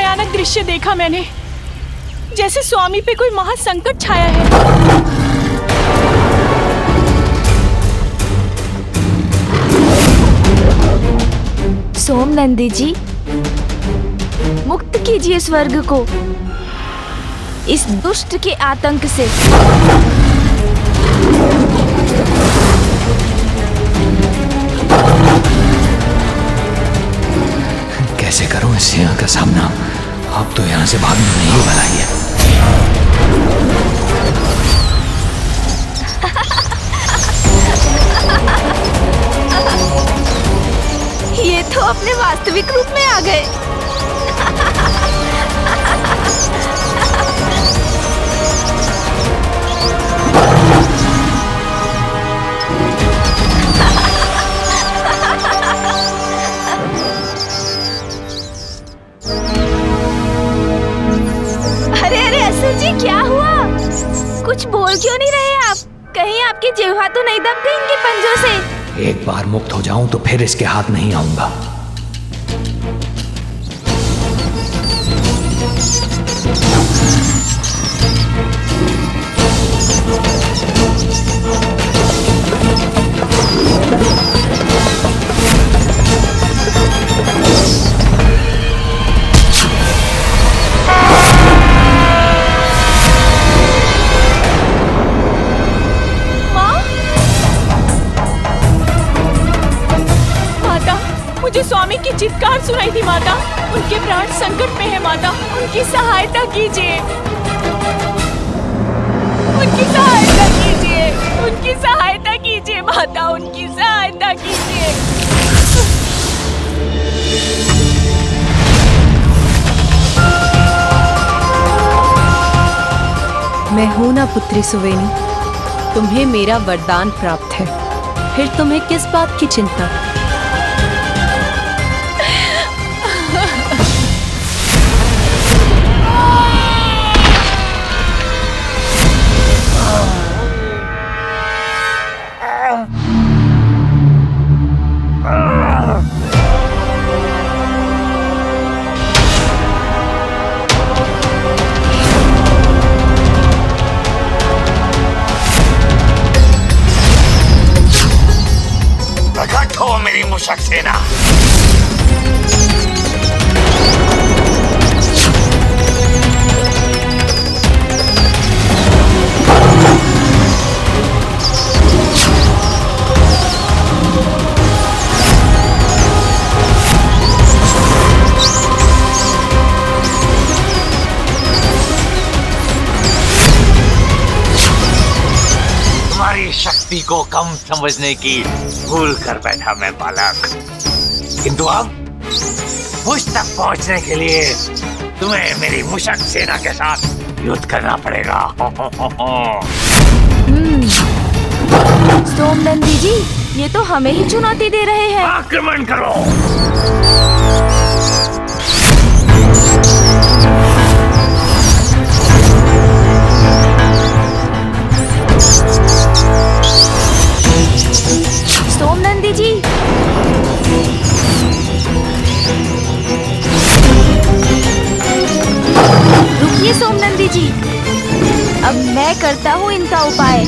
भयानक दृश्य देखा मैंने, जैसे स्वामी पे कोई महासंकट छाया है। सोमनंदी जी, मुक्त कीजिए स्वर्ग को इस दुष्ट के आतंक से। कैसे करूं इस सिंह का सामना? अब तो यहाँ से भागना नहीं भलाई है। ये तो अपने वास्तविक रूप में आ गए। अरे असुर जी, क्या हुआ? कुछ बोल क्यों नहीं रहे आप? कहीं आपकी जिह्वा तो नहीं दब गई इनके पंजों से? एक बार मुक्त हो जाऊं तो फिर इसके हाथ नहीं आऊंगा। मुझे स्वामी की चित्कार सुनाई थी माता। उनके प्राण संकट में है माता, उनकी सहायता कीजिए, उनकी सहायता कीजिए, उनकी सहायता कीजिए माता, उनकी सहायता कीजिए। मैं हूं ना पुत्री सुवेनी, तुम्हें मेरा वरदान प्राप्त है, फिर तुम्हें किस बात की चिंता? प्रकट हो मेरी मूषक सेना। तुम्हारी शक्ति को कम समझने की भूल कर बैठा मैं बालक, किंतु अब मुझ तक पहुंचने के लिए तुम्हें मेरी मूषक सेना के साथ युद्ध करना पड़ेगा। सोमनंदी जी, ये तो हमें ही चुनौती दे रहे हैं। आक्रमण करो। सोमनंदी जी, रुकिए सोमनंदी जी, अब मैं करता हूँ इनका उपाय।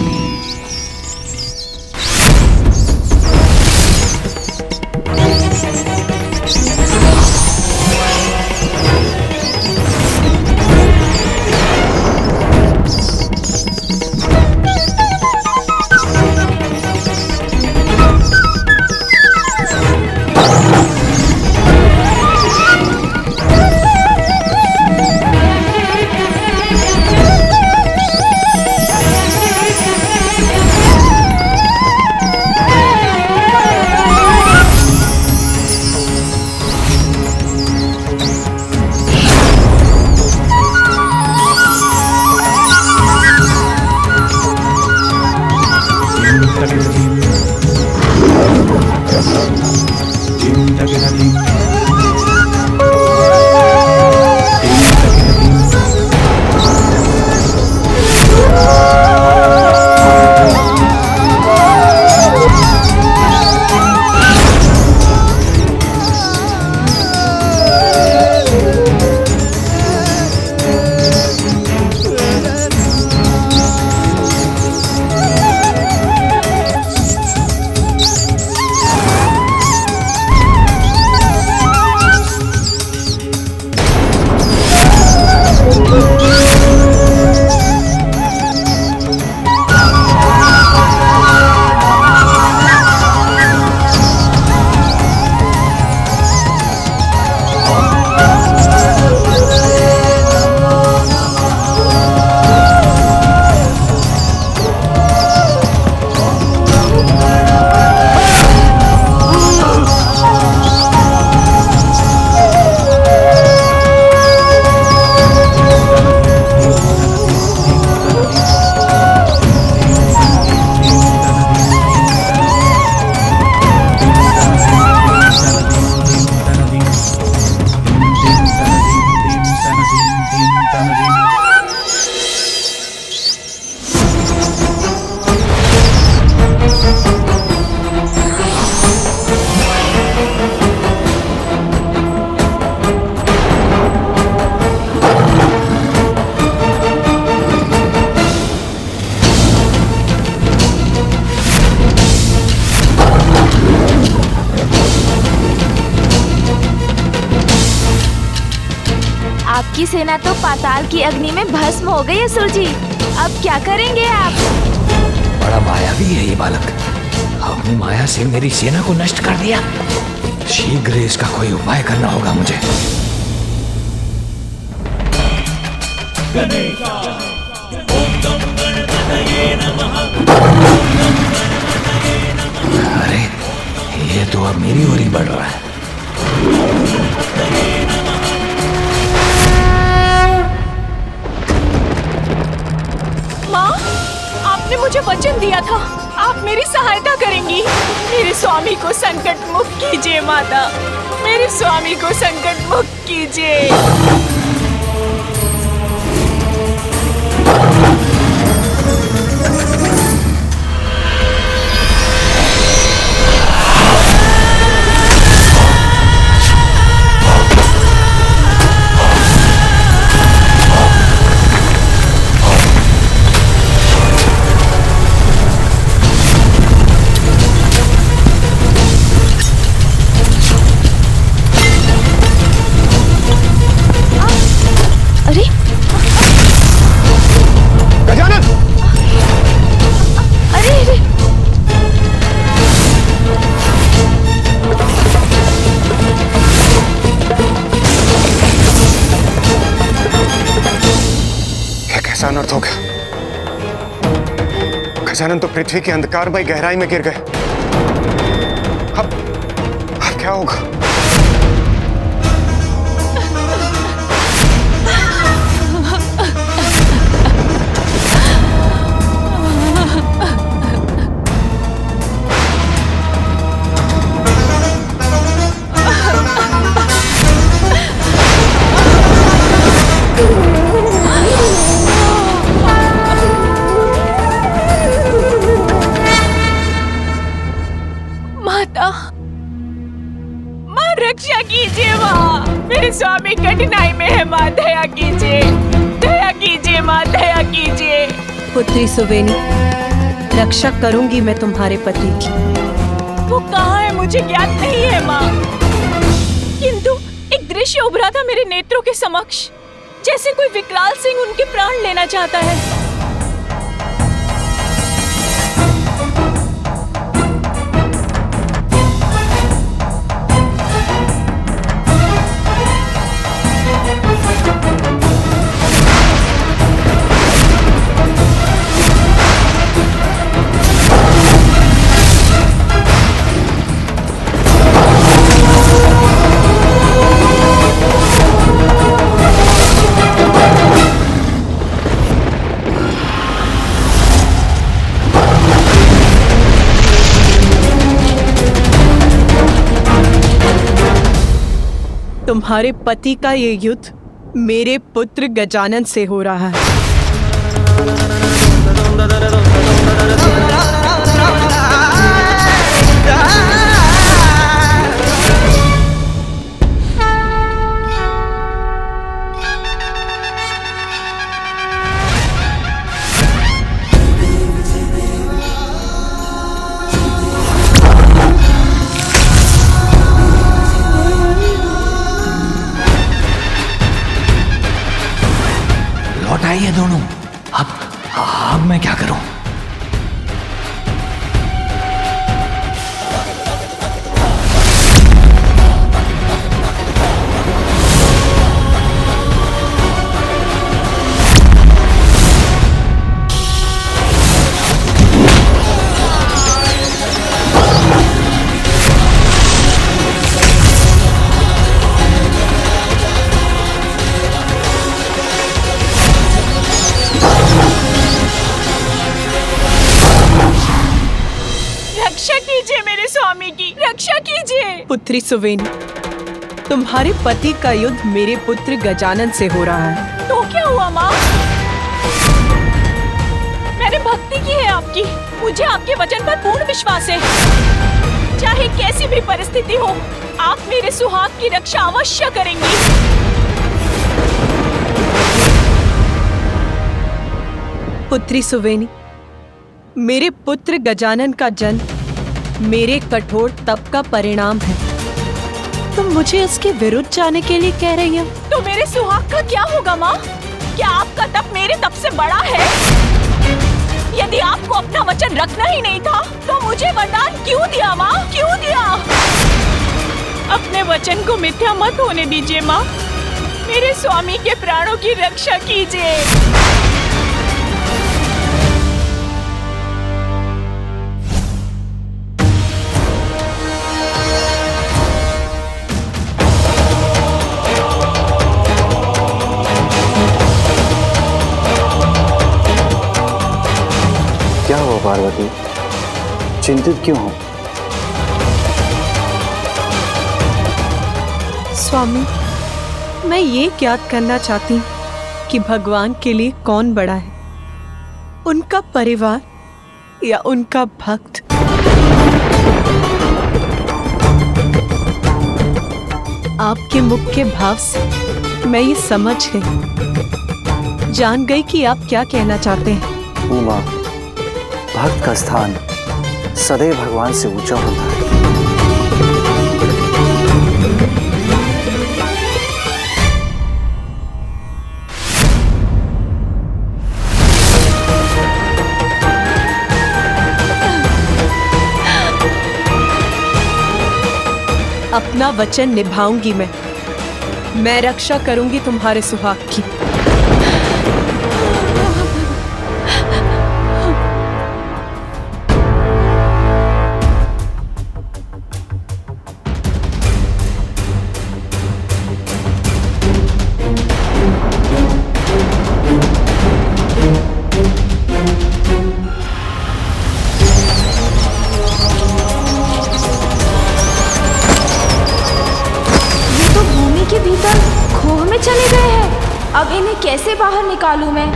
आपकी सेना तो पाताल की अग्नि में भस्म हो गई असुर जी। अब क्या करेंगे आप? बड़ा मायावी है ये बालक। अपनी माया से मेरी सेना को नष्ट कर दिया। शीघ्र इसका कोई उपाय करना होगा मुझे। अरे ये तो अब मेरी ओर ही बढ़ रहा है। माँ, आपने मुझे वचन दिया था, आप मेरी सहायता करेंगी। मेरे स्वामी को संकट मुक्त कीजिए माता, मेरे स्वामी को संकट मुक्त कीजिए। अरे गजानन! अरे अरे यह कैसा अनर्थ हो गया? गजानन तो पृथ्वी की अंधकारमय गहराई में गिर गए। अब क्या होगा? माता, माँ रक्षा कीजिए माँ, मेरे स्वामी कठिनाई में है माँ, दया कीजिए माँ, दया कीजिए। पुत्री सुवेनी, रक्षा करूंगी मैं तुम्हारे पति की। वो कहाँ है मुझे ज्ञात नहीं है माँ, किंतु एक दृश्य उभरा था मेरे नेत्रों के समक्ष, जैसे कोई विकराल सिंह उनके प्राण लेना चाहता है। तुम्हारे पति का ये युद्ध मेरे पुत्र गजानन से हो रहा है। लौट आई है दोनों। अब मैं क्या करूं? रक्षा कीजिए। पुत्री सुवेनी, तुम्हारे पति का युद्ध मेरे पुत्र गजानन से हो रहा है। तो क्या हुआ माँ? मैंने भक्ति की है आपकी, मुझे आपके वचन पर पूर्ण विश्वास है। चाहे कैसी भी परिस्थिति हो, आप मेरे सुहाग की रक्षा अवश्य करेंगी। पुत्री सुवेनी, मेरे पुत्र गजानन का जन्म मेरे कठोर तप का परिणाम है। तुम मुझे उसके विरुद्ध जाने के लिए कह रही हो? तो मेरे सुहाग का क्या होगा माँ? क्या आपका तप मेरे तप से बड़ा है? यदि आपको अपना वचन रखना ही नहीं था तो मुझे वरदान क्यों दिया माँ? क्यों दिया? अपने वचन को मिथ्या मत होने दीजिए माँ। मेरे स्वामी के प्राणों की रक्षा कीजिए। क्या हुआ पार्वती, चिंतित क्यों हो? स्वामी, मैं ये ज्ञात करना चाहती हूँ कि भगवान के लिए कौन बड़ा है, उनका परिवार या उनका भक्त। आपके मुख के भाव से मैं ये समझ गई, जान गई कि आप क्या कहना चाहते हैं। उमा, भक्त का स्थान सदैव भगवान से ऊंचा होता है। अपना वचन निभाऊंगी मैं रक्षा करूंगी तुम्हारे सुहाग की। के भीतर खोह में चले गए हैं। अब इन्हें कैसे बाहर निकालूं मैं?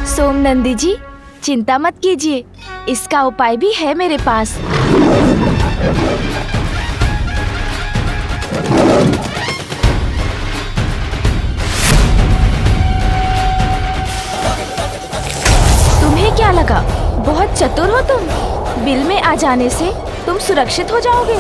सोमनंदी जी, चिंता मत कीजिए, इसका उपाय भी है मेरे पास। तुम्हें क्या लगा बहुत चतुर हो तुम? बिल में आ जाने से तुम सुरक्षित हो जाओगे।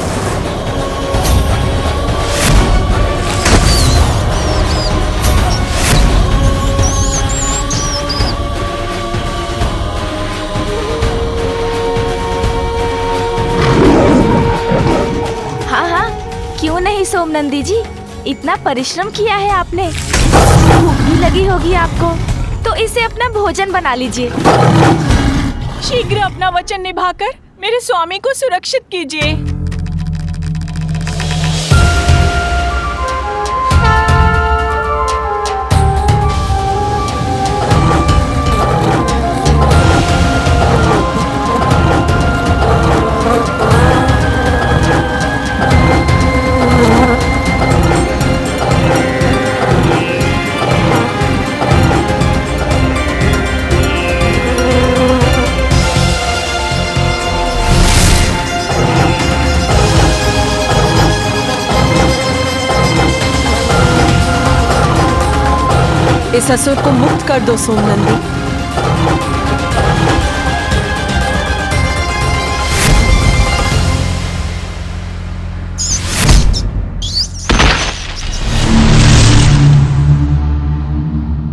हाँ हाँ, क्यों नहीं सोमनंदी जी, इतना परिश्रम किया है आपने, भूख भी लगी होगी आपको, तो इसे अपना भोजन बना लीजिए। शीघ्र अपना वचन निभाकर मेरे स्वामी को सुरक्षित कीजिए। इस असुर को मुक्त कर दो सोमनंदी।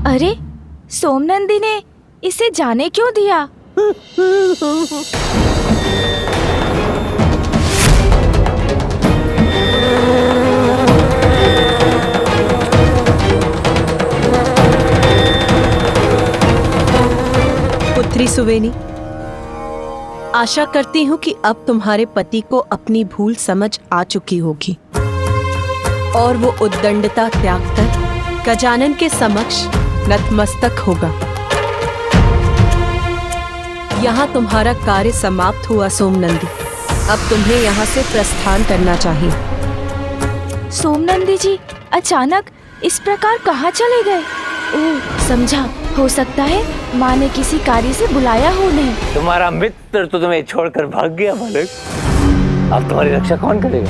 अरे, सोमनंदी ने इसे जाने क्यों दिया? पुत्री सुवेनी, आशा करती हूँ कि अब तुम्हारे पति को अपनी भूल समझ आ चुकी होगी और वो उद्दंडता त्याग कर गजानन के समक्ष नतमस्तक होगा। यहाँ तुम्हारा कार्य समाप्त हुआ सोमनंदी, अब तुम्हें यहाँ से प्रस्थान करना चाहिए। सोमनंदी जी अचानक इस प्रकार कहाँ चले गए? ओह, समझा, हो सकता है माँ ने किसी कार्य से बुलाया हो उन्हें। तुम्हारा मित्र तो तुम्हें छोड़कर भाग गया बालक, अब तुम्हारी रक्षा कौन करेगा?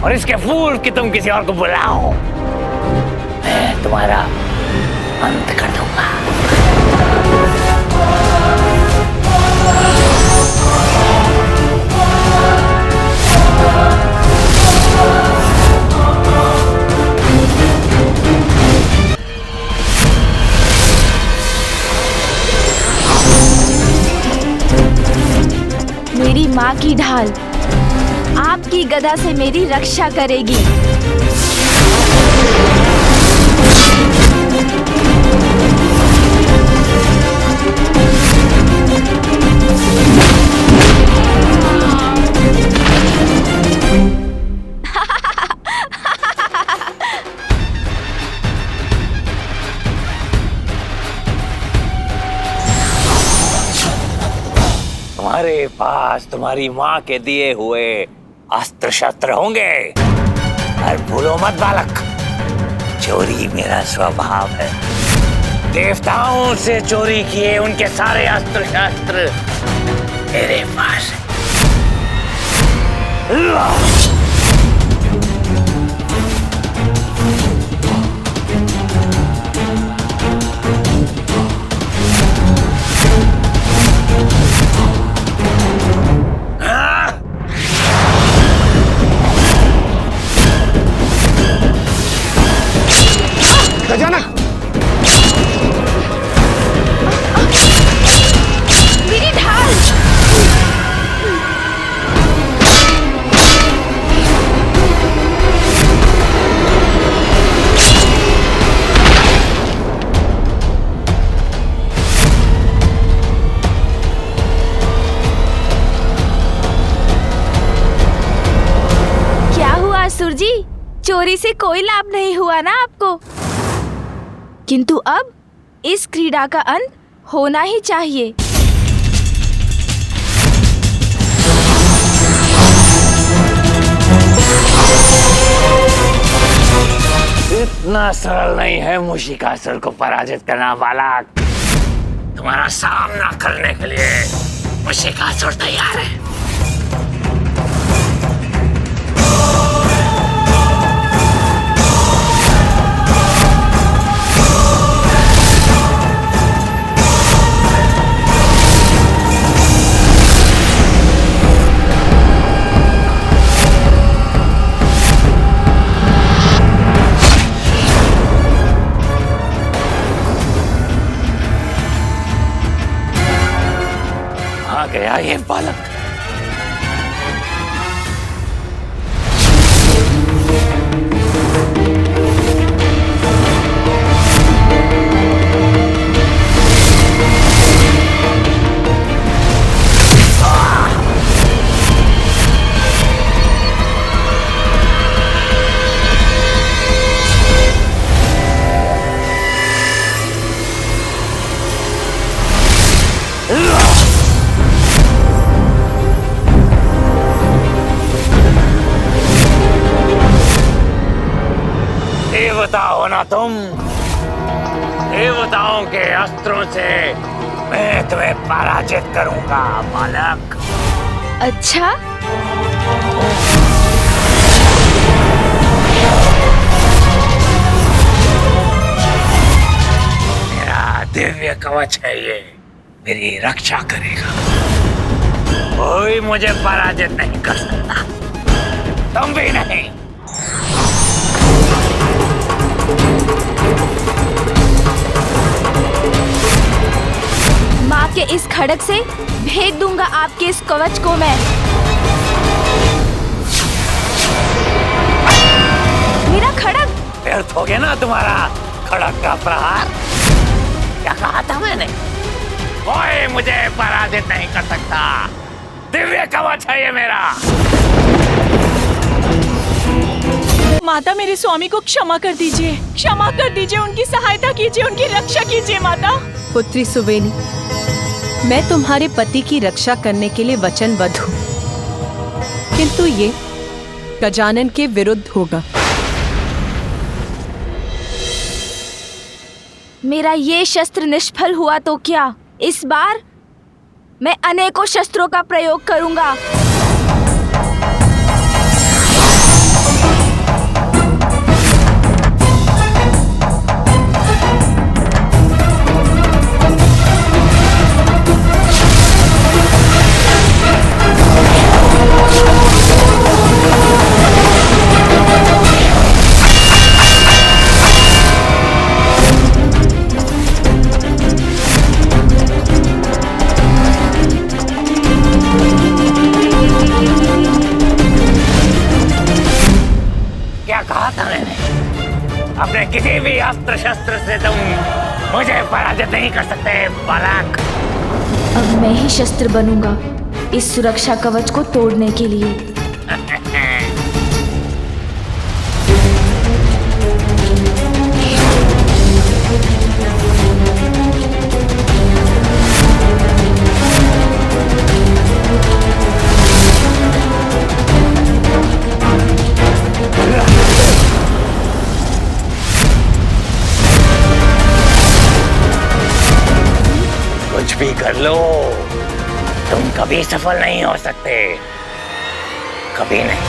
और इसके पूर्व कि तुम किसी और को बुलाओ, मैं तुम्हारा अंत कर दूंगा। माँ की ढाल आपकी गदा से मेरी रक्षा करेगी। तुम्हारे पास तुम्हारी माँ के दिए हुए अस्त्र शस्त्र होंगे, और भूलो मत बालक, चोरी मेरा स्वभाव है। देवताओं से चोरी किए उनके सारे अस्त्र शस्त्र मेरे पास है। गजानन! मेरी ढाल! क्या हुआ असुर जी? चोरी से कोई लाभ नहीं हुआ ना आपको? किंतु अब इस क्रीड़ा का अंत होना ही चाहिए। इतना सरल नहीं है मूषिकासुर को पराजित करना बालक। तुम्हारा सामना करने के लिए मूषिकासुर तैयार है। गया ये बालक। देवता हो ना तुम? देवताओं के अस्त्रों से मैं तुम्हें पराजित करूंगा बालक। अच्छा? मेरा दिव्य कवच है ये, मेरी रक्षा करेगा। कोई मुझे पराजित नहीं कर सकता, तुम भी नहीं। माँ के इस खड़ग से भेद दूंगा आपके इस कवच को मैं। मेरा खड़ग! व्यर्थ हो गया ना तुम्हारा खड़ग का प्रहार। क्या कहा था मैंने? कोई मुझे पराजित नहीं कर सकता, दिव्य कवच है ये मेरा। माता, मेरे स्वामी को क्षमा कर दीजिए, क्षमा कर दीजिए, उनकी सहायता कीजिए, उनकी रक्षा कीजिए माता। पुत्री सुवेनी, मैं तुम्हारे पति की रक्षा करने के लिए वचनबद्ध हूँ, किंतु ये गजानन के विरुद्ध होगा। मेरा ये शस्त्र निष्फल हुआ तो क्या, इस बार मैं अनेकों शस्त्रों का प्रयोग करूंगा। अपने किसी भी अस्त्र शस्त्र से तुम मुझे पराजित नहीं कर सकते बालक। अब मैं ही शस्त्र बनूंगा इस सुरक्षा कवच को तोड़ने के लिए। कुछ भी कर लो, तुम कभी सफल नहीं हो सकते, कभी नहीं।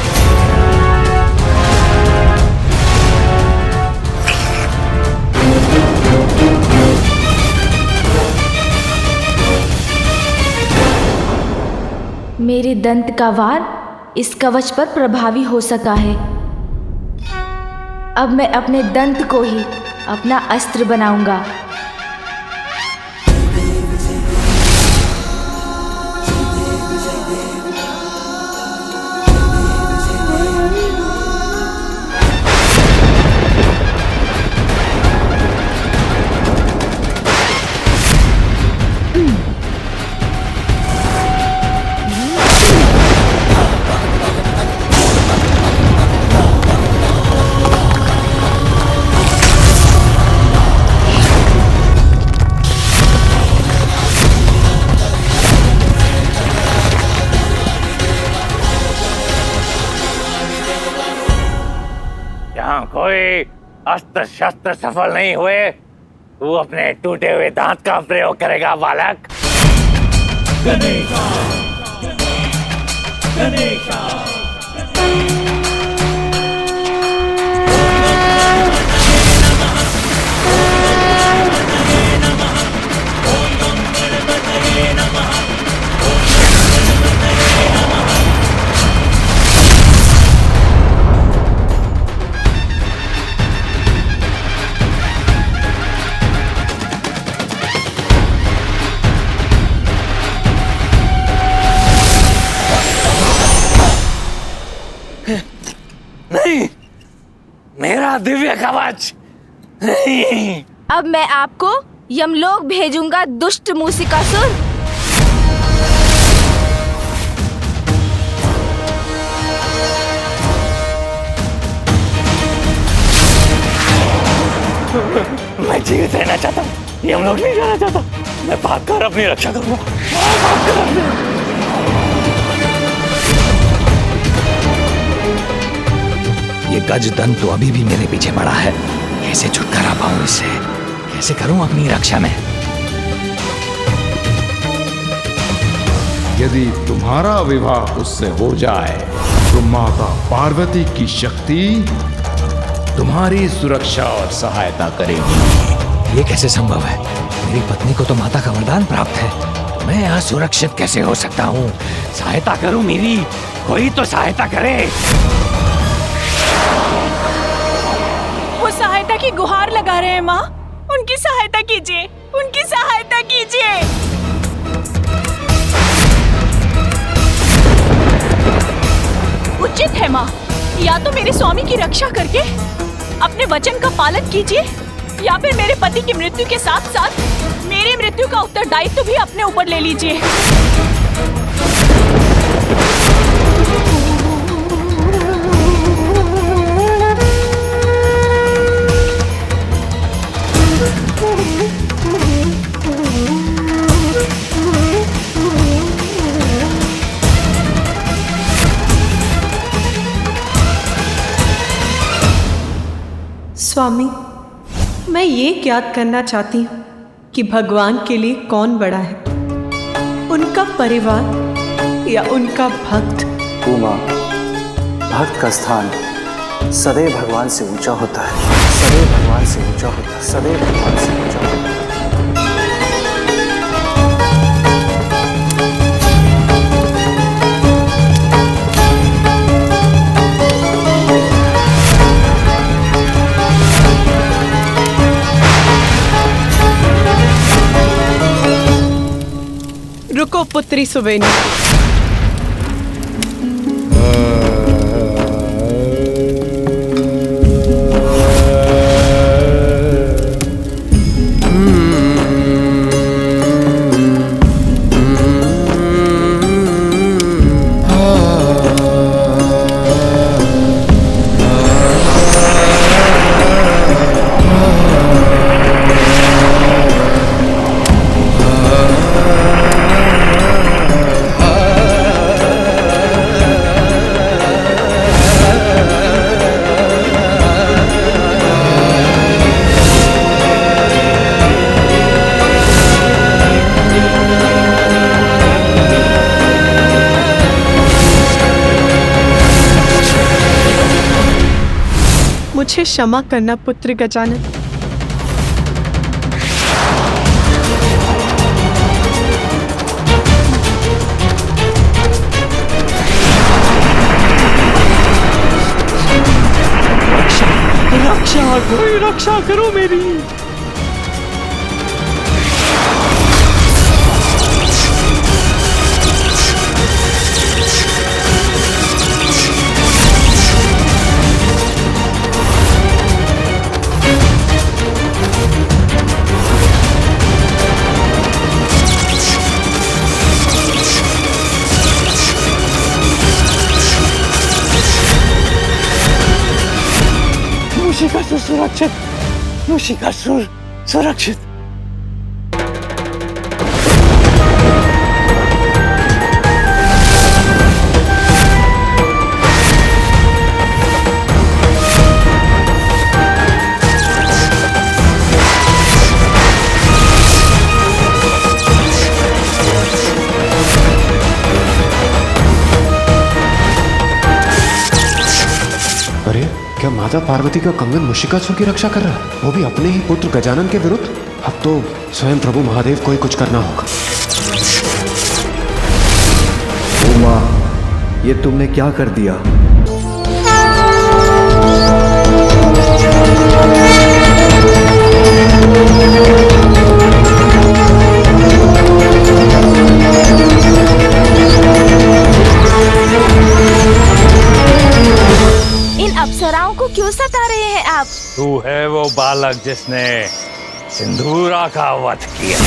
मेरे दंत का वार इस कवच पर प्रभावी हो सका है। अब मैं अपने दंत को ही अपना अस्त्र बनाऊंगा। यहाँ कोई अस्त्र शस्त्र सफल नहीं हुए, तू अपने टूटे हुए दांत का प्रयोग करेगा बालक। नहीं, मेरा दिव्य कवच नहीं। अब मैं आपको यमलोक भेजूंगा दुष्ट मूसिकासुर। मैं जीवित रहना चाहता हूँ, यमलोक नहीं जाना चाहता। मैं भागकर अपनी रक्षा करूंगा। ये गज दंत तो अभी भी मेरे पीछे पड़ा है। कैसे छुटकारा पाऊं इससे? कैसे करूं अपनी रक्षा में? यदि तुम्हारा विवाह उससे हो जाए तो माता पार्वती की शक्ति तुम्हारी सुरक्षा और सहायता करेगी। ये कैसे संभव है? मेरी पत्नी को तो माता का वरदान प्राप्त है। मैं असुरक्षित कैसे हो सकता हूँ? सहायता करूं मेरी, कोई तो सहायता करे। वो सहायता की गुहार लगा रहे हैं माँ। उनकी सहायता कीजिए, उनकी सहायता कीजिए। उचित है माँ, या तो मेरे स्वामी की रक्षा करके अपने वचन का पालन कीजिए, या फिर मेरे पति की मृत्यु के साथ साथ मेरी मृत्यु का उत्तरदायित्व भी अपने ऊपर ले लीजिए। स्वामी, मैं ये ज्ञात करना चाहती हूँ कि भगवान के लिए कौन बड़ा है, उनका परिवार या उनका भक्त। उमा, भक्त का स्थान सदैव भगवान से ऊंचा होता है, सदैव भगवान से ऊंचा होता है, सदैव भगवान से ऊंचा होता है। रुको पुत्री सुबेनी। मुझे क्षमा करना पुत्र गजानन। रक्षा कोई रक्षा करो मेरी। मुशिकासुर सुरक्षित, मुशिकासुर सुरक्षित। अरे क्या माता पार्वती का कंगन मुशिकासुर की रक्षा कर रहा है, वो भी अपने ही पुत्र गजानन के विरुद्ध? अब तो स्वयं प्रभु महादेव को ही कुछ करना होगा। उमा, ये तुमने क्या कर दिया? इन अप्सराओं को क्यों सता रहे हैं आप? तू है वो बालक जिसने सिंदूरा का वध किया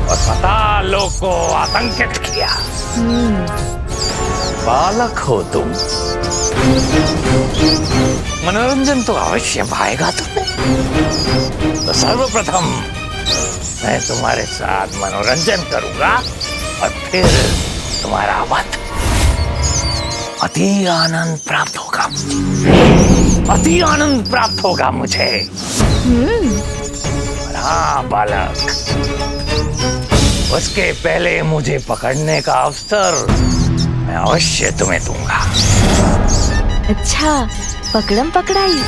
और पता लोग को आतंकित किया। बालक हो तुम, मनोरंजन तो अवश्य पाएगा तुम्हें। तो सर्वप्रथम मैं तुम्हारे साथ मनोरंजन करूंगा और फिर तुम्हारा वध। अति आनंद प्राप्त होगा मुझे, अति आनंद प्राप्त होगा मुझे। हाँ बालक, उसके पहले मुझे पकड़ने का अवसर मैं अवश्य तुम्हें दूंगा। अच्छा, पकड़म पकड़ाई।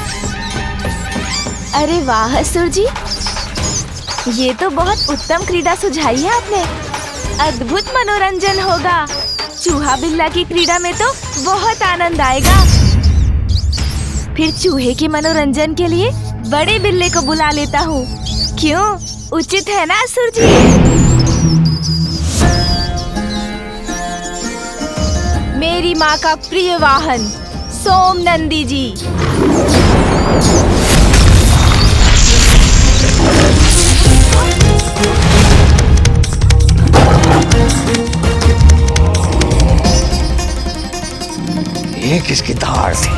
अरे वाह असुर जी, ये तो बहुत उत्तम क्रीड़ा सुझाई है आपने। अद्भुत मनोरंजन होगा। चूहा बिल्ला की क्रीड़ा में तो बहुत आनंद आएगा। फिर चूहे के मनोरंजन के लिए बड़े बिल्ले को बुला लेता हूँ। क्यों, उचित है ना असुर जी? मेरी माँ का प्रिय वाहन सोमनंदी जी। ये किसकी धार थी?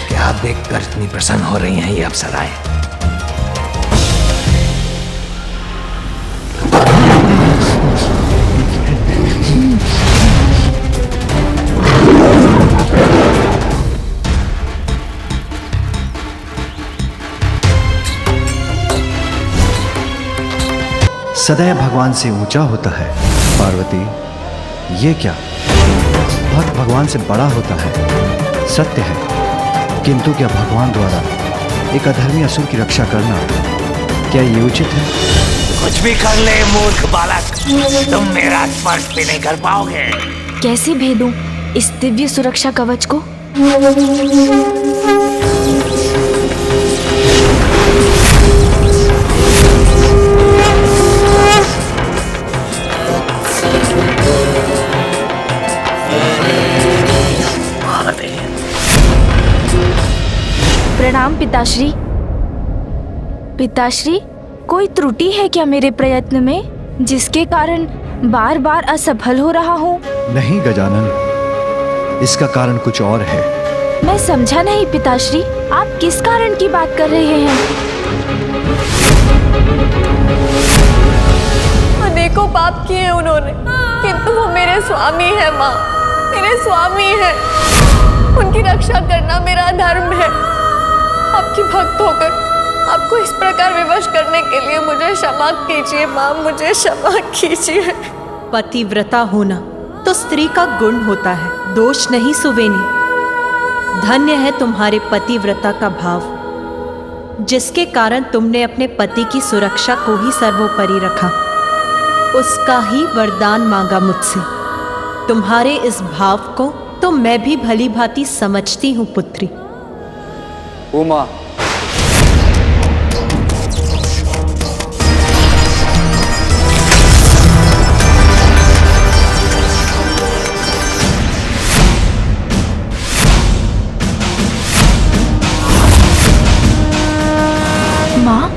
क्या देखकर इतनी प्रसन्न हो रही हैं ये अप्सराएं? सदैव भगवान से ऊंचा होता है। पार्वती, ये क्या? भक्त भगवान से बड़ा होता है, सत्य है, किंतु क्या भगवान द्वारा एक अधर्मी असुर की रक्षा करना, क्या ये उचित है? कुछ भी कर ले मूर्ख बालक, तुम मेरा स्पर्श भी नहीं कर पाओगे। कैसे भेदूं इस दिव्य सुरक्षा कवच को? प्रणाम पिताश्री। पिताश्री, कोई त्रुटि है क्या मेरे प्रयत्न में, जिसके कारण बार बार असफल हो रहा हूँ? नहीं गजानन, इसका कारण कुछ और है। मैं समझा नहीं पिताश्री, आप किस कारण की बात कर रहे हैं? अनेकों पाप किए उन्होंने, किंतु वो मेरे स्वामी है माँ, मेरे स्वामी है। उनकी रक्षा करना मेरा धर्म है। आपकी भक्त होकर आपको इस प्रकार विवश करने के लिए मुझे क्षमा कीजिए माँ, मुझे क्षमा कीजिए। पतिव्रता होना तो स्त्री का गुण होता है, दोष नहीं सुवेनी। धन्य है तुम्हारे पतिव्रता का भाव, जिसके कारण तुमने अपने पति की सुरक्षा को ही सर्वोपरि रखा। उसका ही वरदान मांगा मुझसे। तुम्हारे इस भाव को तो मैं भी भली भांति समझती हूँ पुत्री। उमा, माँ,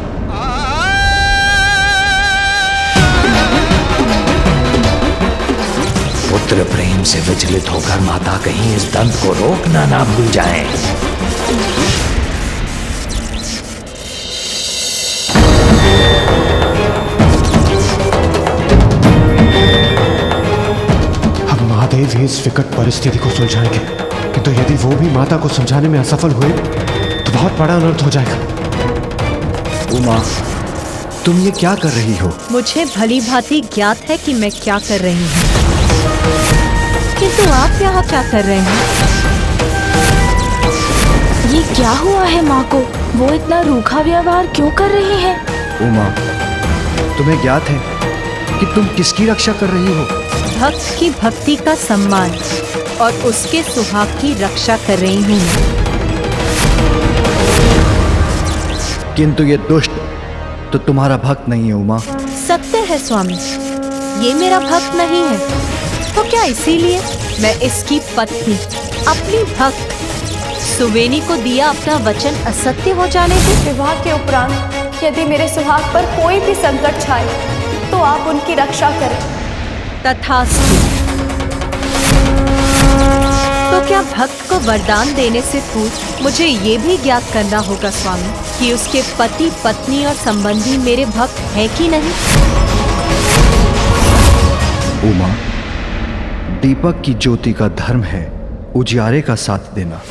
पुत्र प्रेम से विचलित होकर माता कहीं इस दंत को रोकना ना भूल जाएं। हम महादेव ही इस विकट परिस्थिति को सुलझाएंगे, किंतु यदि वो भी माता को समझाने में असफल हुए तो बहुत बड़ा अनर्थ हो जाएगा। उमा, तुम ये क्या कर रही हो? मुझे भली भांति ज्ञात है कि मैं क्या कर रही हूँ, किंतु आप यहाँ क्या कर रहे हैं? ये क्या हुआ है माँ को? वो इतना रूखा व्यवहार क्यों कर रही है? उमा, तुम्हें ज्ञात है कि तुम किसकी रक्षा कर रही हो? भक्त की भक्ति का सम्मान और उसके सुहाग की रक्षा कर रही हूँ। किंतु ये दुष्ट तो तुम्हारा भक्त नहीं है उमा। सत्य है स्वामी, ये मेरा भक्त नहीं है, तो क्या इसीलिए मैं इसकी पत्नी, अपनी भक्त सुवेनी को दिया अपना वचन असत्य हो जाने दी? विवाह के उपरांत यदि मेरे सुहाग पर कोई भी संकट छाए तो आप उनकी रक्षा करें। तथास्तु। तो क्या भक्त को वरदान देने से पूर्व मुझे ये भी ज्ञात करना होगा स्वामी कि उसके पति, पत्नी और संबंधी मेरे भक्त हैं कि नहीं? उमा, दीपक की ज्योति का धर्म है उजियारे का साथ देना,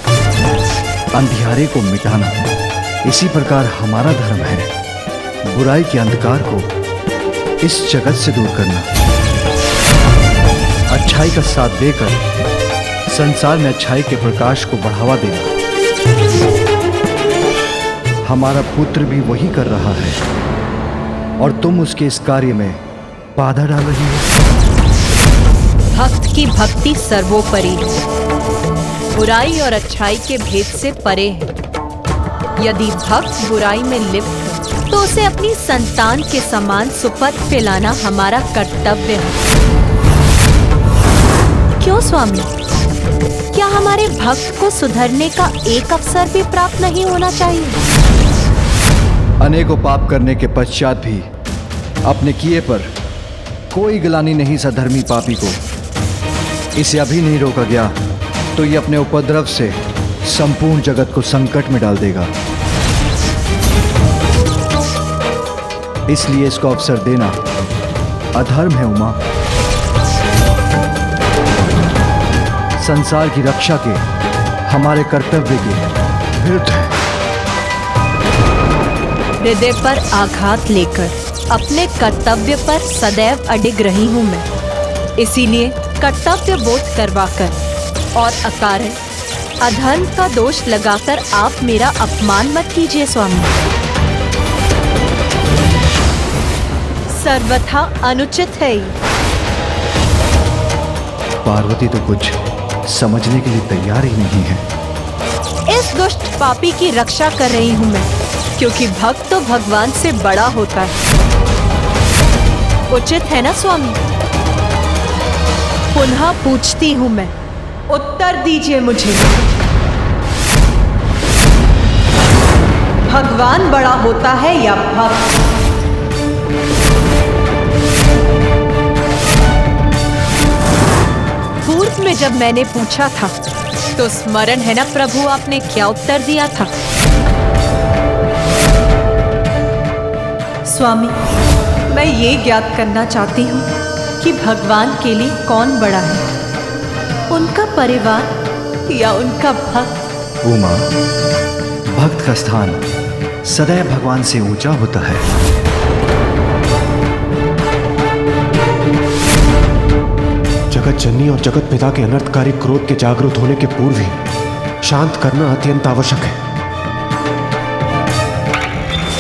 अंधियारे को मिटाना। इसी प्रकार हमारा धर्म है बुराई के अंधकार को इस जगत से दूर करना, अच्छाई का साथ देकर संसार में अच्छाई के प्रकाश को बढ़ावा देना। हमारा पुत्र भी वही कर रहा है और तुम उसके इस कार्य में बाधा डाल रही हो। भक्त की भक्ति सर्वोपरि है, बुराई और अच्छाई के भेद से परे है। यदि भक्त बुराई में लिप्त है तो उसे अपनी संतान के समान सुपथ पे लाना हमारा कर्तव्य है। क्यों स्वामी, क्या हमारे भक्त को सुधरने का एक अवसर भी प्राप्त नहीं होना चाहिए? अनेकों पाप करने के पश्चात भी अपने किए पर कोई गिलानी नहीं सधर्मी पापी को। इसे अभी नहीं रोका गया तो ये अपने उपद्रव से संपूर्ण जगत को संकट में डाल देगा। इसलिए इसको अवसर देना अधर्म है उमा। संसार की रक्षा के हमारे कर्तव्य के विरुद्ध है। हृदय पर आघात लेकर अपने कर्तव्य पर सदैव अडिग रही हूँ मैं। इसीलिए कर्तव्य बोध करवाकर और अकारण अधर्म का दोष लगाकर आप मेरा अपमान मत कीजिए स्वामी। सर्वथा अनुचित है ये। पार्वती तो कुछ समझने के लिए तैयार ही नहीं है। इस दुष्ट पापी की रक्षा कर रही हूँ मैं, क्योंकि भक्त तो भगवान से बड़ा होता है। उचित है ना स्वामी? पुनः पूछती हूँ मैं, उत्तर दीजिए मुझे। भगवान बड़ा होता है या भक्त? पूर्व में जब मैंने पूछा था तो स्मरण है ना प्रभु, आपने क्या उत्तर दिया था? स्वामी, मैं ये ज्ञात करना चाहती हूँ कि भगवान के लिए कौन बड़ा है, उनका परिवार या उनका भक्त? उमा, भक्त का स्थान सदैव भगवान से ऊंचा होता है। जगत जननी और जगत पिता के अनर्थकारी क्रोध के जागृत होने के पूर्व ही शांत करना अत्यंत आवश्यक है।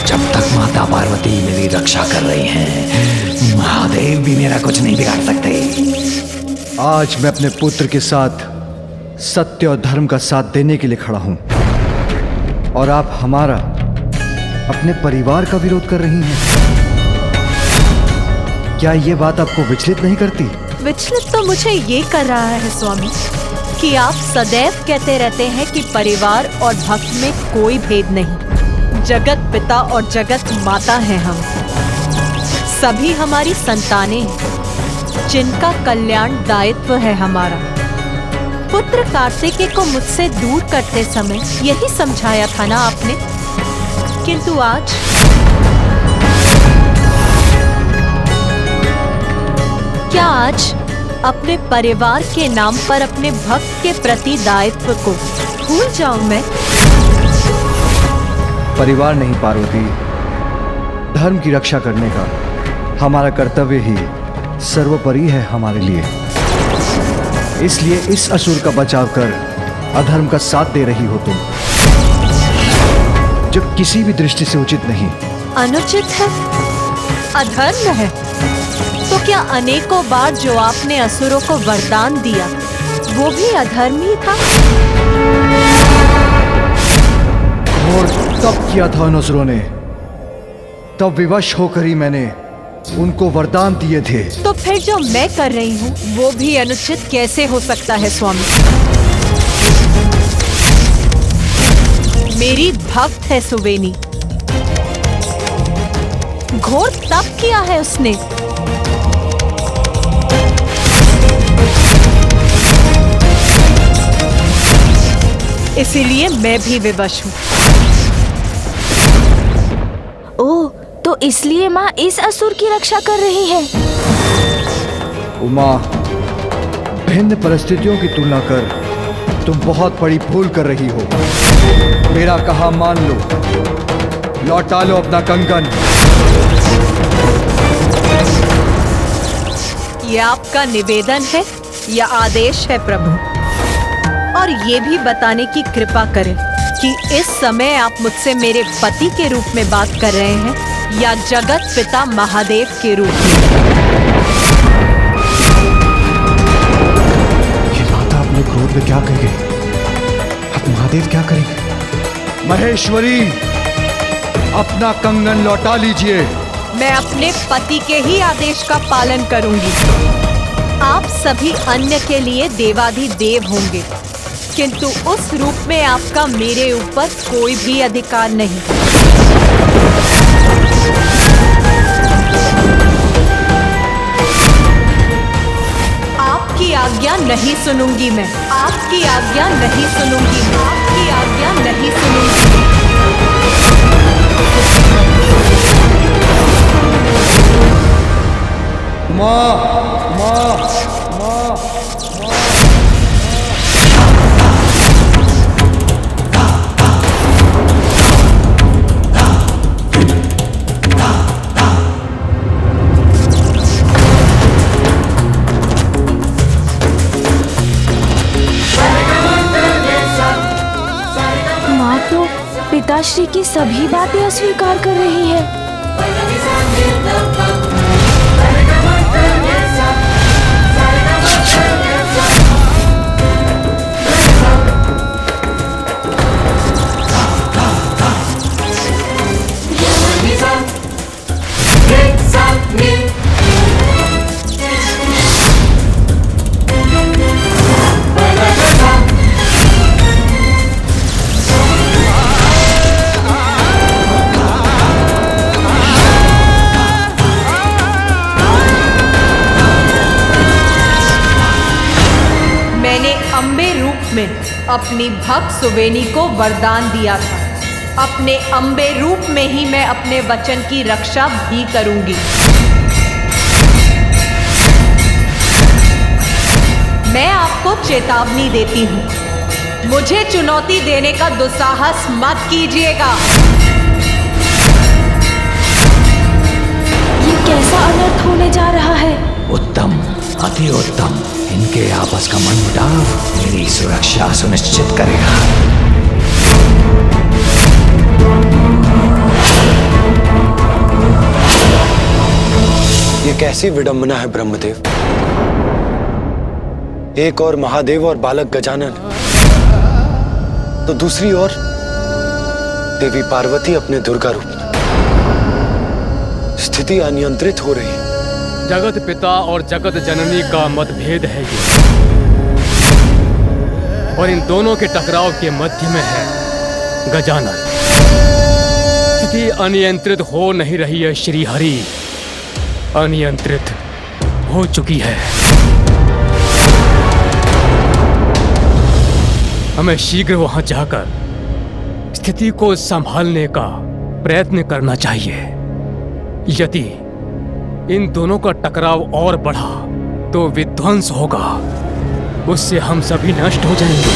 जब तक माता पार्वती मेरी रक्षा कर रही हैं, महादेव भी मेरा कुछ नहीं बिगाड़ सकते। आज मैं अपने पुत्र के साथ सत्य और धर्म का साथ देने के लिए खड़ा हूं, और आप हमारा, अपने परिवार का विरोध कर रही हैं। क्या ये बात आपको विचलित नहीं करती? विचलित तो मुझे ये कर रहा है स्वामी कि आप सदैव कहते रहते हैं कि परिवार और भक्त में कोई भेद नहीं। जगत पिता और जगत माता हैं हम, सभी हमारी संतानें हैं, जिनका कल्याण दायित्व है हमारा। पुत्र कार्तिकेय को मुझसे दूर करते समय यही समझाया था ना आपने, किंतु आज क्या आज अपने परिवार के नाम पर अपने भक्त के प्रति दायित्व को भूल जाऊं मैं? परिवार नहीं पार्वती, धर्म की रक्षा करने का हमारा कर्तव्य ही सर्वोपरि है हमारे लिए। इसलिए इस असुर का बचाव कर अधर्म का साथ दे रही हो तुम, जो किसी भी दृष्टि से उचित नहीं। अनुचित है, अधर्म है। तो क्या अनेकों बार जो आपने असुरों को वरदान दिया वो भी अधर्म ही था? और तब किया था उन असुरों ने, तब विवश होकर ही मैंने उनको वरदान दिए थे। तो फिर जो मैं कर रही हूँ वो भी अनुचित कैसे हो सकता है स्वामी? मेरी भक्त है सुवेनी, घोर तप किया है उसने। इसीलिए मैं भी विवश हूँ। ओह, तो इसलिए माँ इस असुर की रक्षा कर रही है। उमा, भिन्न परिस्थितियों की तुलना कर तुम बहुत बड़ी भूल कर रही हो। मेरा कहा मान लो, लौटा लो अपना कंगन। ये आपका निवेदन है या आदेश है प्रभु? और ये भी बताने की कृपा करें कि इस समय आप मुझसे मेरे पति के रूप में बात कर रहे हैं या जगत पिता महादेव के रूप में? ये माता अपने क्रोध में क्या कह गई? अब महादेव क्या करेंगे? महेश्वरी, अपना कंगन लौटा लीजिए। मैं अपने पति के ही आदेश का पालन करूंगी। आप सभी अन्य के लिए देवाधिदेव होंगे, किंतु उस रूप में आपका मेरे ऊपर कोई भी अधिकार नहीं। आपकी आज्ञा नहीं सुनूंगी मैं, आपकी आज्ञा नहीं सुनूंगी, आपकी आज्ञा नहीं सुनूंगी। माँ, माँ, माँ, माँ तो पिताश्री की सभी बातें अस्वीकार कर रही है। अपनी भक्त सुवेनी को वरदान दिया था। अपने अम्बे रूप में ही मैं अपने वचन की रक्षा भी करूंगी। मैं आपको चेतावनी देती हूँ, मुझे चुनौती देने का दुस्साहस मत कीजिएगा। ये कैसा अनर्थ होने जा रहा है? उत्तम, अति उत्तम। इनके आपस का मनमुटाव मेरी सुरक्षा सुनिश्चित करेगा। ये कैसी विडंबना है ब्रह्मदेव। एक और महादेव और बालक गजानन, तो दूसरी ओर देवी पार्वती अपने दुर्गा रूप में। स्थिति अनियंत्रित हो रही है। जगत पिता और जगत जननी का मतभेद है ये, और इन दोनों के टकराव के मध्य में है गजानन। स्थिति अनियंत्रित हो नहीं रही है श्री हरि, अनियंत्रित हो चुकी है। हमें शीघ्र वहां जाकर स्थिति को संभालने का प्रयत्न करना चाहिए। यदि इन दोनों का टकराव और बढ़ा तो विध्वंस होगा, उससे हम सभी नष्ट हो जाएंगे।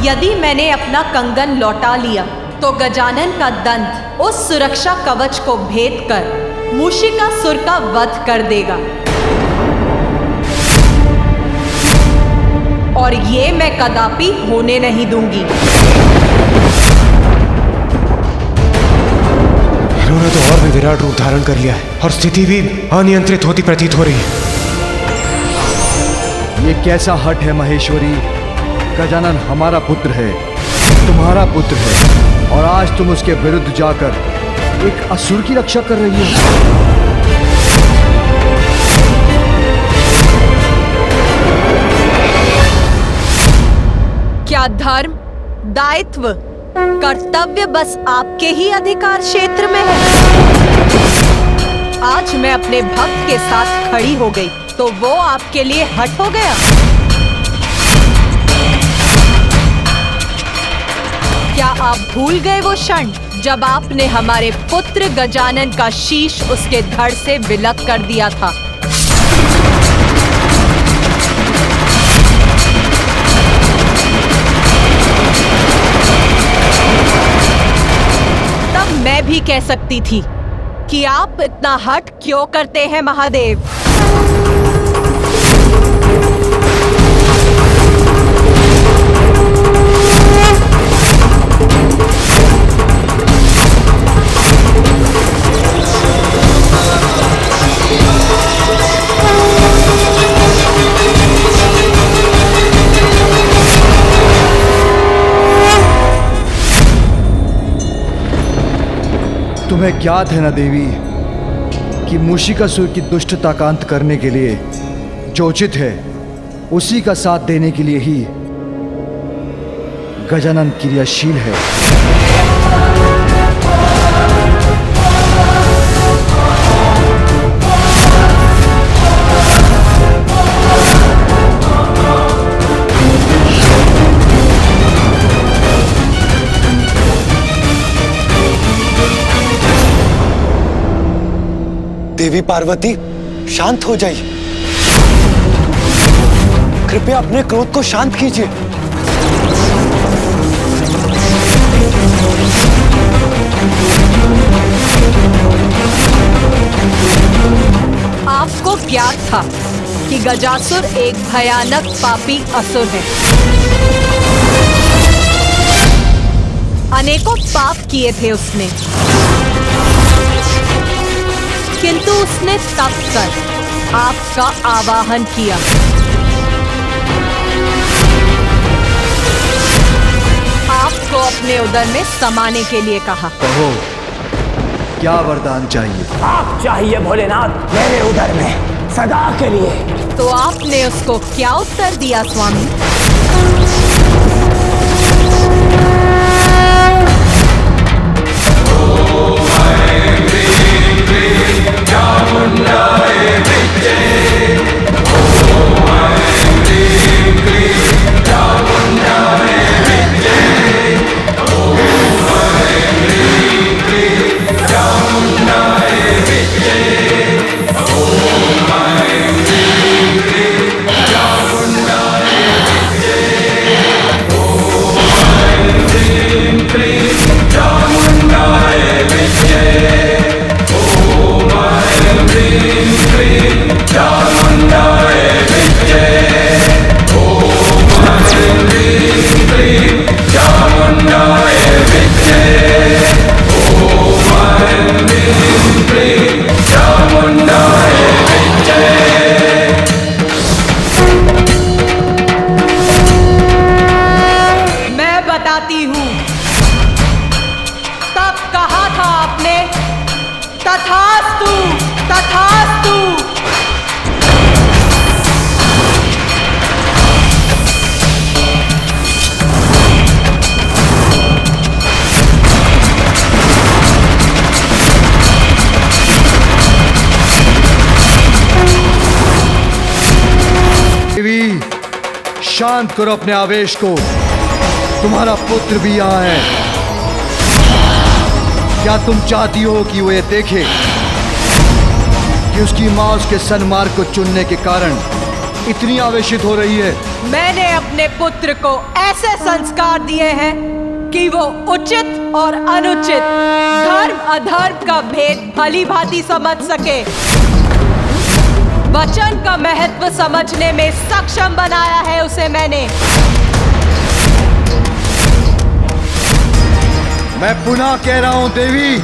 यदि मैंने अपना कंगन लौटा लिया तो गजानन का दंत उस सुरक्षा कवच को भेद कर मूषिकासुर का वध कर देगा, और ये मैं कदापि होने नहीं दूंगी। इन्होंने तो और भी विराट रूप धारण कर लिया है और स्थिति भी अनियंत्रित होती प्रतीत हो रही है। ये कैसा हठ है महेश्वरी। गजानन हमारा पुत्र है, तुम्हारा पुत्र है, और आज तुम उसके विरुद्ध जाकर एक असुर की रक्षा कर रही हो। क्या धर्म, दायित्व, कर्तव्य बस आपके ही अधिकार क्षेत्र में है? आज मैं अपने भक्त के साथ खड़ी हो गई तो वो आपके लिए हट हो गया? क्या आप भूल गए वो क्षण जब आपने हमारे पुत्र गजानन का शीश उसके धड़ से विलग कर दिया था? तब मैं भी कह सकती थी कि आप इतना हठ क्यों करते हैं महादेव। तुम्हें ज्ञात है ना देवी कि मूषिकासुर की दुष्टता का अंत करने के लिए जो उचित है उसी का साथ देने के लिए ही गजानन क्रियाशील है। देवी पार्वती, शांत हो जाइए। कृपया अपने क्रोध को शांत कीजिए। आपको ज्ञात था कि गजासुर एक भयानक पापी असुर है। अनेकों पाप किए थे उसने, किंतु उसने तप कर आपका आवाहन किया। आपको अपने उदर में समाने के लिए कहा। कहो, क्या वरदान चाहिए? आप चाहिए भोलेनाथ मेरे उदर में सदा के लिए। तो आपने उसको क्या उत्तर दिया स्वामी? ओम मैं बताती हूँ, तब कहा था आपने, तथास्तु तथास्तु। देवी, शांत करो अपने आवेश को। तुम्हारा पुत्र भी यहाँ है। क्या तुम चाहती हो कि वो ये देखे कि उसकी माँ उसके सन्मार्ग को चुनने के कारण इतनी आवेशित हो रही है? मैंने अपने पुत्र को ऐसे संस्कार दिए हैं कि वो उचित और अनुचित, धर्म अधर्म का भेद भली भांति समझ सके। वचन का महत्व समझने में सक्षम बनाया है उसे मैंने। मैं पुनः कह रहा हूं देवी,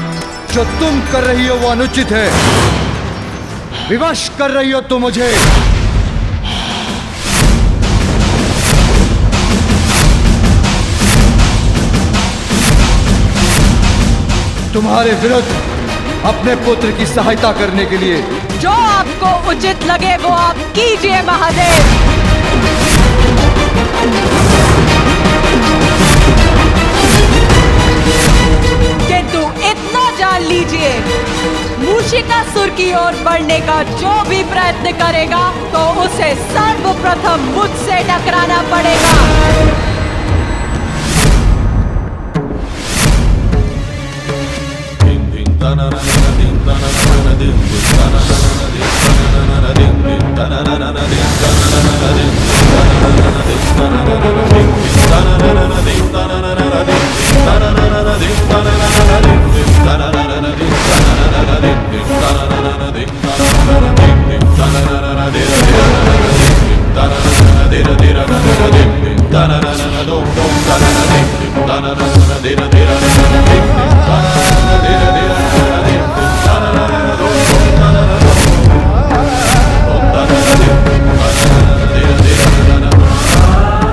जो तुम कर रही हो वो अनुचित है। विवश कर रही हो तुम मुझे। तुम्हारे विरुद्ध अपने पुत्र की सहायता करने के लिए जो आपको उचित लगे वो आप कीजिए महादेव। किंतु इतना जान लीजिए, मूषिकासुर की ओर बढ़ने का जो भी प्रयत्न करेगा तो उसे सर्वप्रथम मुझसे टकराना पड़ेगा।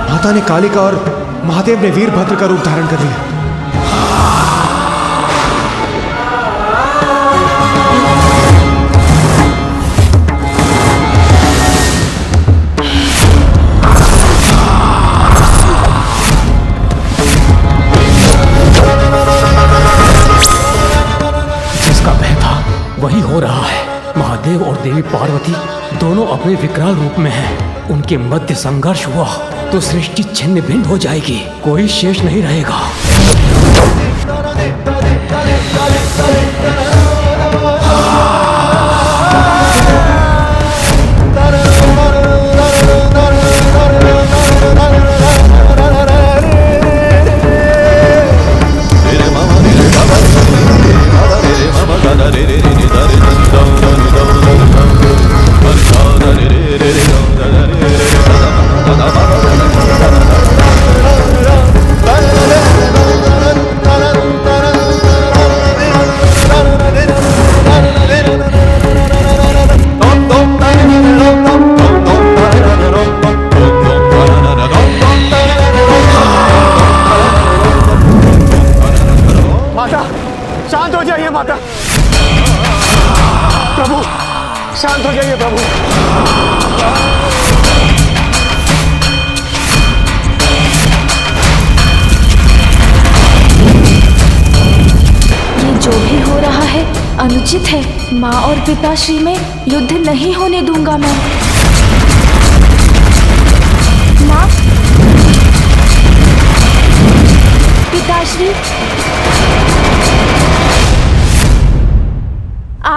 माता ने कालिका और महादेव ने वीरभद्र का रूप धारण कर लिया। जिसका भय था वही हो रहा है। महादेव और देवी पार्वती दोनों अपने विकराल रूप में हैं। उनके मध्य संघर्ष हुआ तो सृष्टि छिन्न भिन्न हो जाएगी, कोई शेष नहीं रहेगा। शांत हो जाइए माता। प्रभु शांत हो जाइए प्रभु। ये जो भी हो रहा है अनुचित है। माँ और पिताश्री में युद्ध नहीं होने दूंगा मैं। माँ, पिताश्री,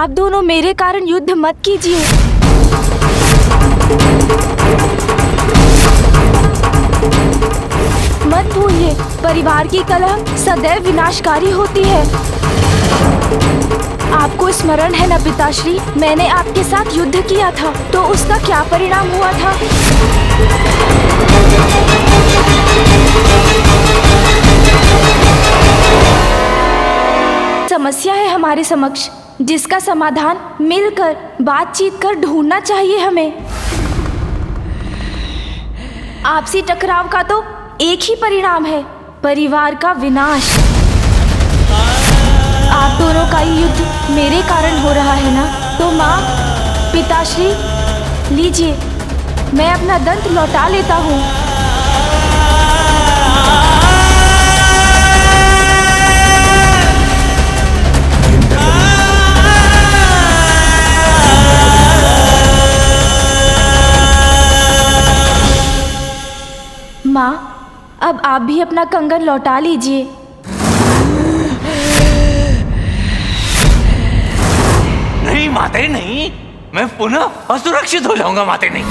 आप दोनों मेरे कारण युद्ध मत कीजिए। मत भूलिए, परिवार की कलह सदैव विनाशकारी होती है। आपको स्मरण है न पिताश्री, मैंने आपके साथ युद्ध किया था तो उसका क्या परिणाम हुआ था? समस्या है हमारे समक्ष, जिसका समाधान मिलकर बातचीत कर ढूंढना चाहिए हमें। आपसी टकराव का तो एक ही परिणाम है, परिवार का विनाश। आप दोनों का ये युद्ध मेरे कारण हो रहा है ना, तो माँ, पिताश्री, लीजिए, मैं अपना दंत लौटा लेता हूँ। माँ, अब आप भी अपना कंगन लौटा लीजिए। नहीं माते नहीं, मैं पुनः असुरक्षित हो जाऊंगा माते नहीं।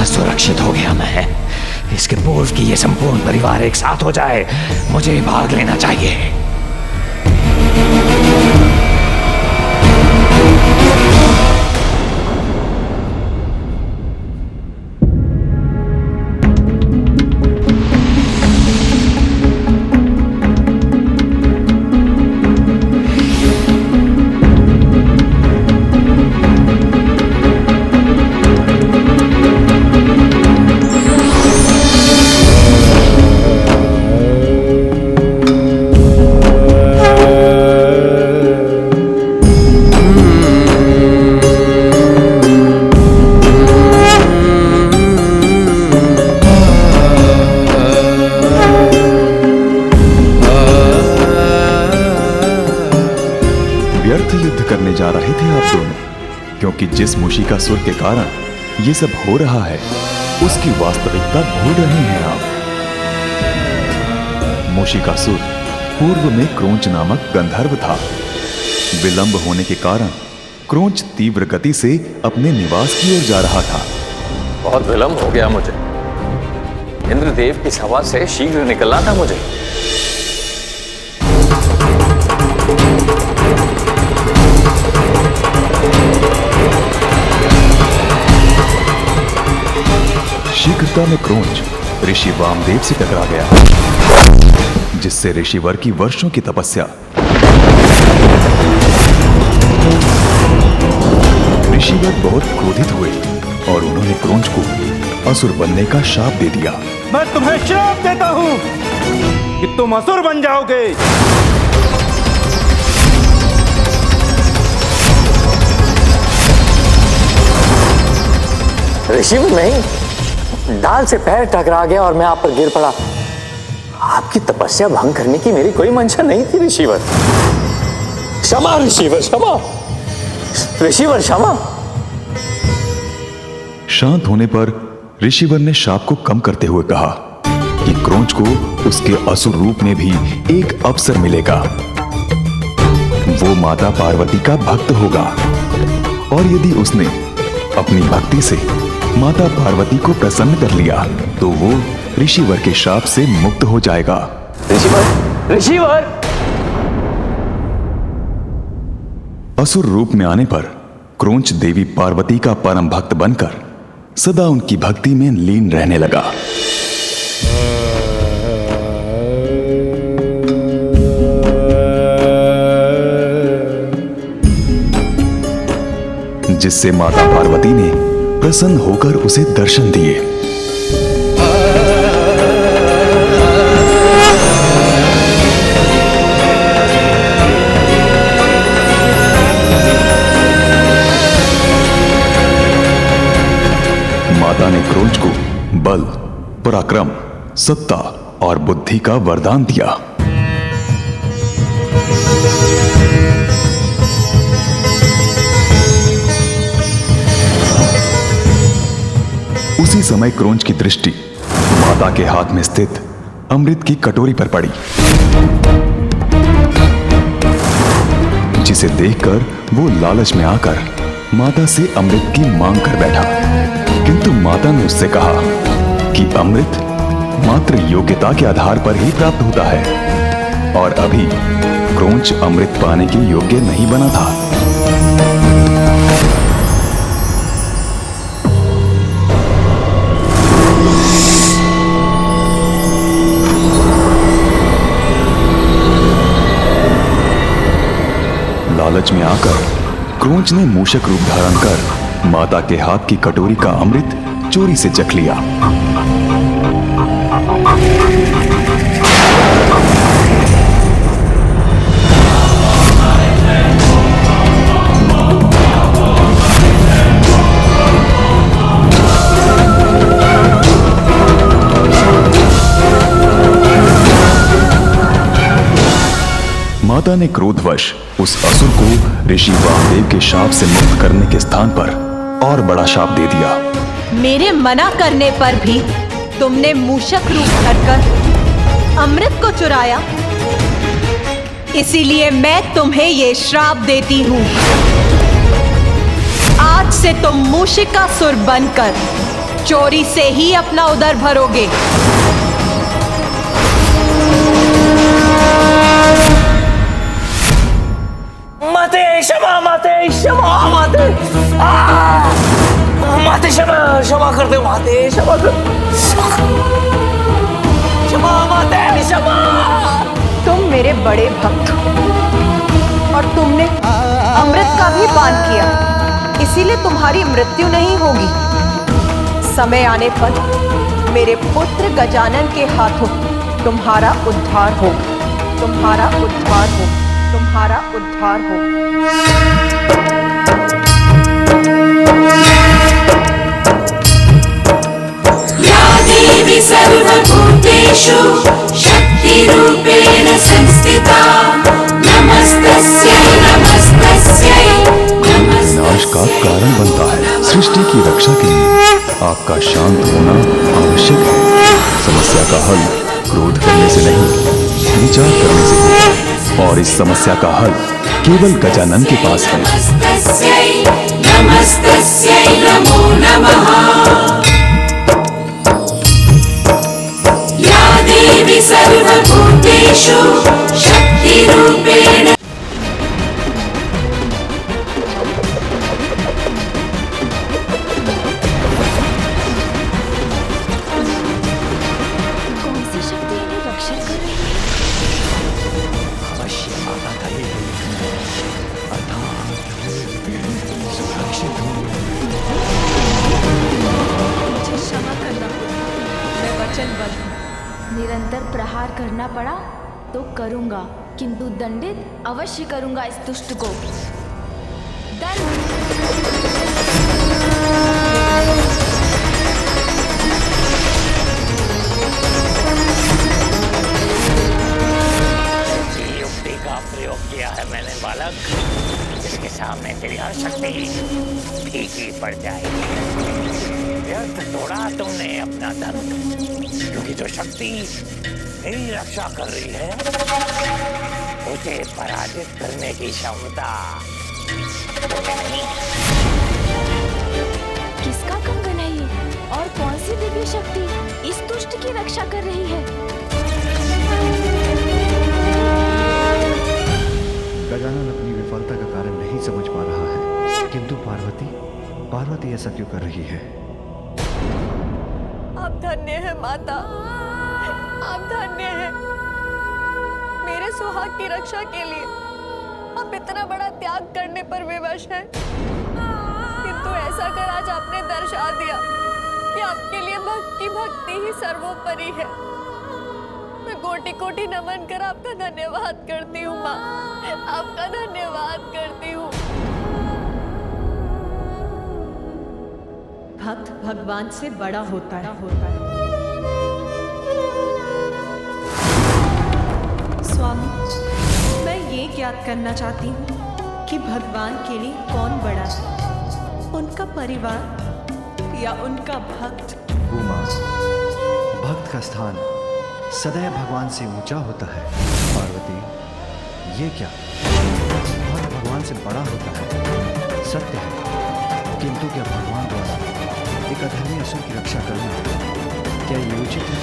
सुरक्षित हो गया मैं। इसके पूर्व कि ये संपूर्ण परिवार एक साथ हो जाए, मुझे भाग लेना चाहिए। जा रहे थे आप दोनों, क्योंकि जिस मूषिकासुर के कारण ये सब हो रहा है उसकी वास्तविकता भूल रहे हैं आप। मूषिकासुर पूर्व में क्रोंच नामक गंधर्व था। विलंब होने के कारण क्रोंच तीव्र गति से अपने निवास की ओर जा रहा था। बहुत विलंब हो गया मुझे, इंद्रदेव की सभा से शीघ्र निकलना था मुझे। शीघ्रता में क्रोंच ऋषि वामदेव से टकरा गया, जिससे ऋषिवर की वर्षों की तपस्या। ऋषिवर बहुत क्रोधित हुए और उन्होंने क्रोंच को असुर बनने का शाप दे दिया। मैं तुम्हें श्राप देता हूं कि तुम असुर बन जाओगे। ऋषिवर नहीं, डाल से पैर टकरा गया और मैं आप पर गिर पड़ा। आपकी तपस्या भंग करने की मेरी कोई मंशा नहीं थी ऋषिवर। क्षमा ऋषिवर, क्षमा ऋषिवर, क्षमा। शांत होने पर ऋषिवर ने शाप को कम करते हुए कहा कि क्रोंच को उसके असुर रूप में भी एक अवसर मिलेगा। वो माता पार्वती का भक्त होगा और यदि उसने अपनी भक्ति से माता पार्वती को प्रसन्न कर लिया तो वो ऋषिवर के शाप से मुक्त हो जाएगा। ऋषिवर, ऋषिवर। असुर रूप में आने पर क्रोंच देवी पार्वती का परम भक्त बनकर सदा उनकी भक्ति में लीन रहने लगा। जिससे माता पार्वती ने प्रसन्न होकर उसे दर्शन दिए। माता ने क्रोंच को बल, पराक्रम, सत्ता और बुद्धि का वरदान दिया। उसी समय क्रोंच की दृष्टि माता के हाथ में स्थित अमृत की कटोरी पर पड़ी, जिसे देखकर वो लालच में आकर माता से अमृत की मांग कर बैठा। किंतु माता ने उससे कहा कि अमृत मात्र योग्यता के आधार पर ही प्राप्त होता है और अभी क्रोंच अमृत पाने के योग्य नहीं बना था। लालच में आकर क्रोंच ने मूषक रूप धारण कर माता के हाथ की कटोरी का अमृत चोरी से चख लिया। माता ने क्रोधवश उस असुर को ऋषि वामदेव के शाप से मुक्त करने के स्थान पर और बड़ा शाप दे दिया। मेरे मना करने पर भी तुमने मूषक रूप धरकर अमृत को चुराया, इसीलिए मैं तुम्हें ये श्राप देती हूँ। आज से तुम मूषिकासुर बनकर चोरी से ही अपना उदर भरोगे। माते क्षमा, माते क्षमा, माते माते क्षमा, क्षमा कर दो माते, क्षमा कर, क्षमा माते क्षमा। तुम मेरे बड़े भक्त हो और तुमने अमृत का भी पान किया, इसीलिए तुम्हारी मृत्यु नहीं होगी। समय आने पर मेरे पुत्र गजानन के हाथों तुम्हारा उद्धार होगा, तुम्हारा उद्धार होगा, तुम्हारा उद्धार हो। या देवी सर्वभूतेषु शक्तिरूपेण संस्थिता नमस्तस्यै नमस्तस्यै विनाश का कारण बनता है। सृष्टि की रक्षा के लिए आपका शांत होना आवश्यक है। समस्या का हल क्रोध करने से नहीं, विचार करने से होगा और इस समस्या का हल केवल गजानन के पास है। नमस्तस्यै नमो नमः। या देवी सर्वभूतेषु शक्तिरूपेण निरंतर प्रहार करना पड़ा तो करूंगा, किंतु दंडित अवश्य करूंगा इस दुष्ट को। युक्ति का प्रयोग किया है मैंने बालक, जिसके सामने तेरी हर शक्ति फीकी पड़ जाएगी। व्यर्थ तोड़ा तुमने अपना धन, क्योंकि जो शक्ति मेरी रक्षा कर रही है उसे पराजित करने की क्षमता तुम्हें नहीं। किसका कंगन है ये और कौन सी दिव्य शक्ति इस दुष्ट की रक्षा कर रही है? गजानन अपनी विफलता का कारण नहीं समझ पा रहा है, किंतु पार्वती ऐसा क्यों कर रही है? आप धन्य है माता, आप धन्य है। मेरे सुहाग की रक्षा के लिए आप इतना बड़ा त्याग करने पर विवश हैं, किंतु ऐसा कर आज आपने दर्शा दिया कि आपके लिए भक्ति ही सर्वोपरि है। मैं कोटि कोटि नमन कर आपका धन्यवाद करती हूँ माँ, आपका धन्यवाद करती हूँ। भक्त भगवान से बड़ा होता है। स्वामी, मैं ये ज्ञात करना चाहती हूँ कि भगवान के लिए कौन बड़ा है, उनका परिवार या उनका भक्त। उमा, भक्त का स्थान सदैव भगवान से ऊंचा होता है। पार्वती, ये क्या? भक्त भगवान से बड़ा होता है, सत्य है, किंतु क्या भगवान द्वारा एक अधर्मी असुर की रक्षा करना क्या ये उचित है?